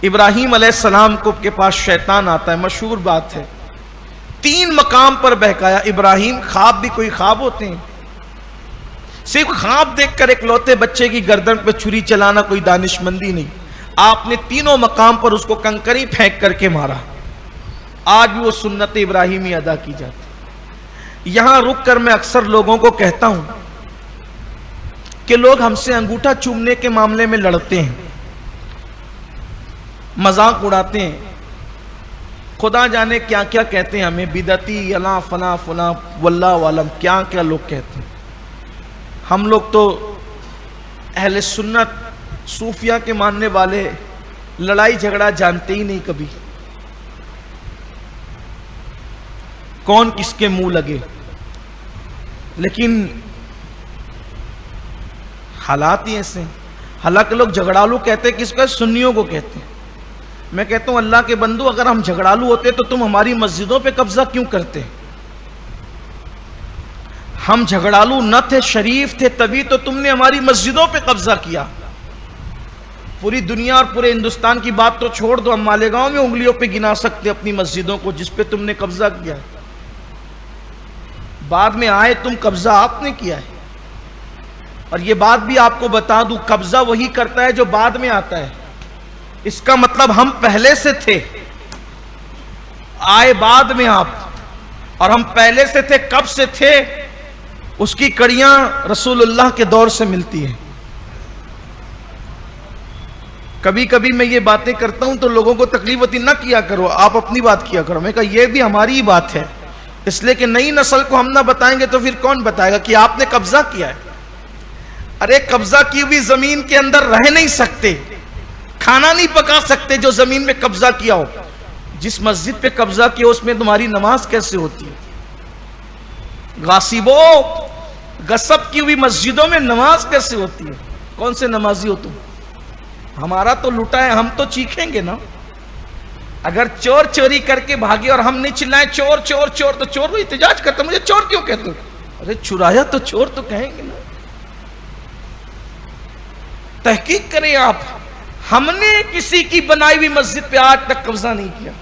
ابراہیم علیہ السلام کو کے پاس شیطان آتا ہے، مشہور بات ہے، 3 مقام پر بہکایا۔ ابراہیم، خواب بھی کوئی خواب ہوتے ہیں؟ صرف خواب دیکھ کر ایک لوتے بچے کی گردن پہ چھری چلانا کوئی دانش مندی نہیں، آپ نے تینوں مقام پر اس کو کنکری پھینک کر کے مارا۔ آج بھی وہ سنت ابراہیمی ادا کی جاتی۔ یہاں رک کر میں اکثر لوگوں کو کہتا ہوں کہ لوگ ہم سے انگوٹھا چومنے کے معاملے میں لڑتے ہیں، مذاق اڑاتے ہیں، خدا جانے کیا کیا کہتے ہیں ہمیں، بدعتی الا فنا فنا واللہ عالم، کیا کیا لوگ کہتے ہیں۔ ہم لوگ تو اہل سنت صوفیہ کے ماننے والے لڑائی جھگڑا جانتے ہی نہیں، کبھی کون کس کے منہ لگے۔ لیکن حالات ہی ایسے ہیں۔ حالانکہ لوگ جھگڑالو کہتے ہیں، کس کو؟ سنیوں کو کہتے ہیں۔ میں کہتا ہوں اللہ کے بندو، اگر ہم جھگڑالو ہوتے تو تم ہماری مسجدوں پہ قبضہ کیوں کرتے؟ ہم جھگڑالو نہ تھے، شریف تھے، تبھی تو تم نے ہماری مسجدوں پہ قبضہ کیا۔ پوری دنیا اور پورے ہندوستان کی بات تو چھوڑ دو، ہم مالیگاؤں میں انگلیوں پہ گنا سکتے اپنی مسجدوں کو جس پہ تم نے قبضہ کیا ہے۔ بعد میں آئے تم، قبضہ آپ نے کیا ہے۔ اور یہ بات بھی آپ کو بتا دوں، قبضہ وہی کرتا ہے جو بعد میں آتا ہے۔ اس کا مطلب ہم پہلے سے تھے، آئے بعد میں آپ، اور ہم پہلے سے تھے، کب سے تھے اس کی کڑیاں رسول اللہ کے دور سے ملتی ہیں۔ کبھی کبھی میں یہ باتیں کرتا ہوں تو لوگوں کو تکلیف ہوتی، نہ کیا کرو، آپ اپنی بات کیا کرو۔ میں کہا یہ بھی ہماری ہی بات ہے، اس لیے کہ نئی نسل کو ہم نہ بتائیں گے تو پھر کون بتائے گا کہ آپ نے قبضہ کیا ہے۔ ارے قبضہ کی ہوئی زمین کے اندر رہ نہیں سکتے، کھانا نہیں پکا سکتے جو زمین میں قبضہ کیا ہو۔ جس مسجد پہ قبضہ کیا اس میں تمہاری نماز کیسے ہوتی ہے؟ غاصبوں، غصب کی ہوئی مسجدوں میں نماز کیسے ہوتی ہے؟ کون سے نمازی ہو تم؟ ہمارا تو لٹا ہے، ہم تو چیخیں گے نا۔ اگر چور چوری کر کے بھاگے اور ہم نہیں چلائیں چور چور چور، تو چور وہ احتجاج کرتا، مجھے چور کیوں کہتے ہو؟ ارے چرایا تو چور تو کہیں گے نا۔ تحقیق کریں آپ، ہم نے کسی کی بنائی ہوئی مسجد پہ آج تک قبضہ نہیں کیا،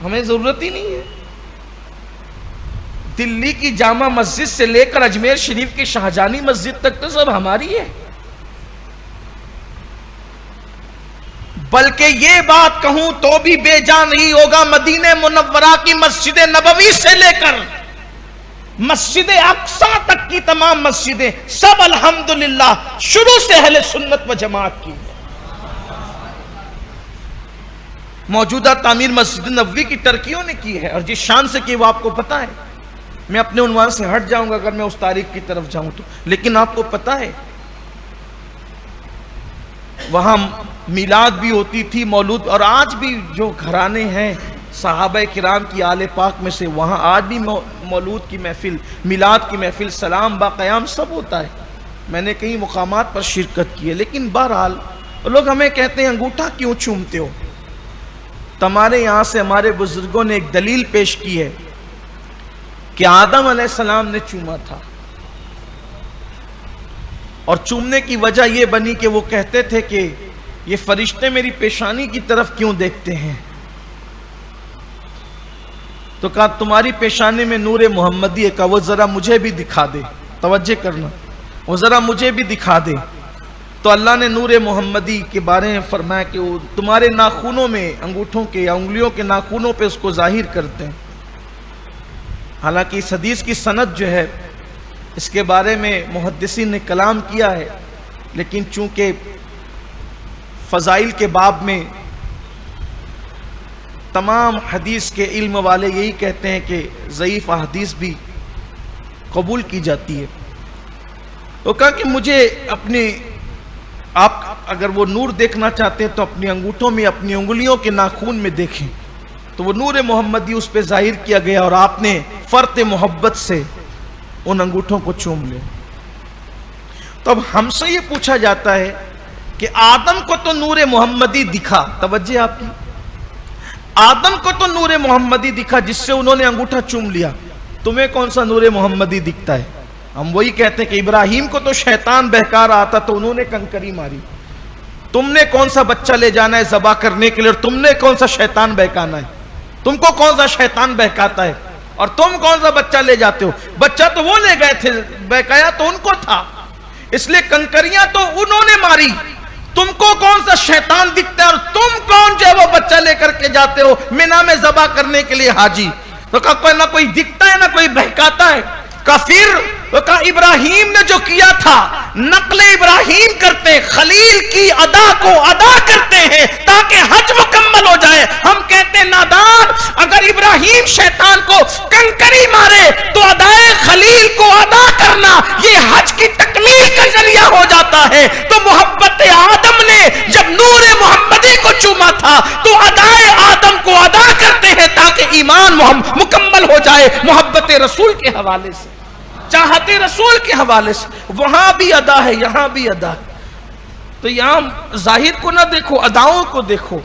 ہمیں ضرورت ہی نہیں ہے۔ دلی کی جامع مسجد سے لے کر اجمیر شریف کی شاہجہانی مسجد تک تو سب ہماری ہے۔ بلکہ یہ بات کہوں تو بھی بے جان نہیں ہوگا، مدینہ منورہ کی مسجد نبوی سے لے کر مسجد اقصیٰ تک کی تمام مسجدیں سب الحمدللہ شروع سے اہل سنت و جماعت کی۔ موجودہ تعمیر مسجد نبوی کی ٹرکیوں نے کی ہے، اور جس شان سے کی وہ آپ کو پتہ ہے۔ میں اپنے عنوان سے ہٹ جاؤں گا اگر میں اس تاریخ کی طرف جاؤں تو، لیکن آپ کو پتہ ہے وہاں میلاد بھی ہوتی تھی، مولود، اور آج بھی جو گھرانے ہیں صحابہ کرام کی آل پاک میں سے، وہاں آج بھی مولود کی محفل، میلاد کی محفل، سلام با قیام سب ہوتا ہے۔ میں نے کئی مقامات پر شرکت کی ہے۔ لیکن بہرحال لوگ ہمیں کہتے ہیں انگوٹھا کیوں چومتے ہو؟ تمہارے یہاں سے ہمارے بزرگوں نے ایک دلیل پیش کی ہے کہ آدم علیہ السلام نے چوما تھا، اور چومنے کی وجہ یہ بنی کہ وہ کہتے تھے کہ یہ فرشتے میری پیشانی کی طرف کیوں دیکھتے ہیں؟ تو کہا تمہاری پیشانی میں نور محمدی ہے، کہا وہ ذرا مجھے بھی دکھا دے، توجہ کرنا، وہ ذرا مجھے بھی دکھا دے۔ تو اللہ نے نور محمدی کے بارے میں فرمایا کہ وہ تمہارے ناخونوں میں، انگوٹھوں کے یا انگلیوں کے ناخونوں پہ اس کو ظاہر کرتے ہیں۔ حالانکہ اس حدیث کی سند جو ہے اس کے بارے میں محدثین نے کلام کیا ہے، لیکن چونکہ فضائل کے باب میں تمام حدیث کے علم والے یہی کہتے ہیں کہ ضعیف احادیث بھی قبول کی جاتی ہے۔ وہ کہا کہ مجھے آپ اگر وہ نور دیکھنا چاہتے ہیں تو اپنی انگوٹھوں میں، اپنی انگلیوں کے ناخون میں دیکھیں، تو وہ نور محمدی اس پہ ظاہر کیا گیا، اور آپ نے فرط محبت سے ان انگوٹھوں کو چوم لے۔ تو اب ہم سے یہ پوچھا جاتا ہے کہ آدم کو تو نور محمدی دکھا، توجہ آپ کی، آدم کو تو نور محمدی دکھا جس سے انہوں نے انگوٹھا چوم لیا، تمہیں کون سا نور محمدی دکھتا ہے؟ ہم وہی کہتے ہیں کہ ابراہیم کو تو شیطان بہکا رہا تھا تو انہوں نے کنکری ماری، تم نے کون سا بچہ لے جانا ہے ذبح کرنے کے لیے اور تم نے کون سا شیطان بہکانا ہے؟ تم کو کون سا شیطان بہکاتا ہے اور تم کون سا بچہ لے جاتے ہو؟ بچہ تو وہ لے گئے تھے، بہکایا تو ان کو تھا، اس لیے کنکریاں تو انہوں نے ماری، تم کو کون سا شیطان دکھتا ہے اور تم کون جو ہے وہ بچہ لے کر کے جاتے ہو مینا میں ذبح کرنے کے لیے حاجی؟ تو کہا کوئی نہ کوئی دکھتا ہے نہ کوئی بہکاتا ہے۔ کافر کہا ابراہیم نے جو کیا تھا نقل ابراہیم کرتے، خلیل کی ادا کو ادا کرتے ہیں تاکہ حج مکمل ہو جائے۔ ہم کہتے ہیں نادان، اگر ابراہیم شیطان کو کنکری مارے تو ادائے خلیل کو ادا کرنا یہ حج کی تکمیل کا ذریعہ ہو جاتا ہے۔ تو محبت آدم نے جب نور محمدی کو چوما تھا تو ادائے آدم کو ادا کرتے ہیں تاکہ ایمان مکمل ہو جائے محبت رسول کے حوالے سے، چاہتے رسول کے حوالے سے۔ وہاں بھی ادا ہے، یہاں بھی ادا ہے۔ تو یہاں ظاہر کو نہ دیکھو، اداؤں کو دیکھو۔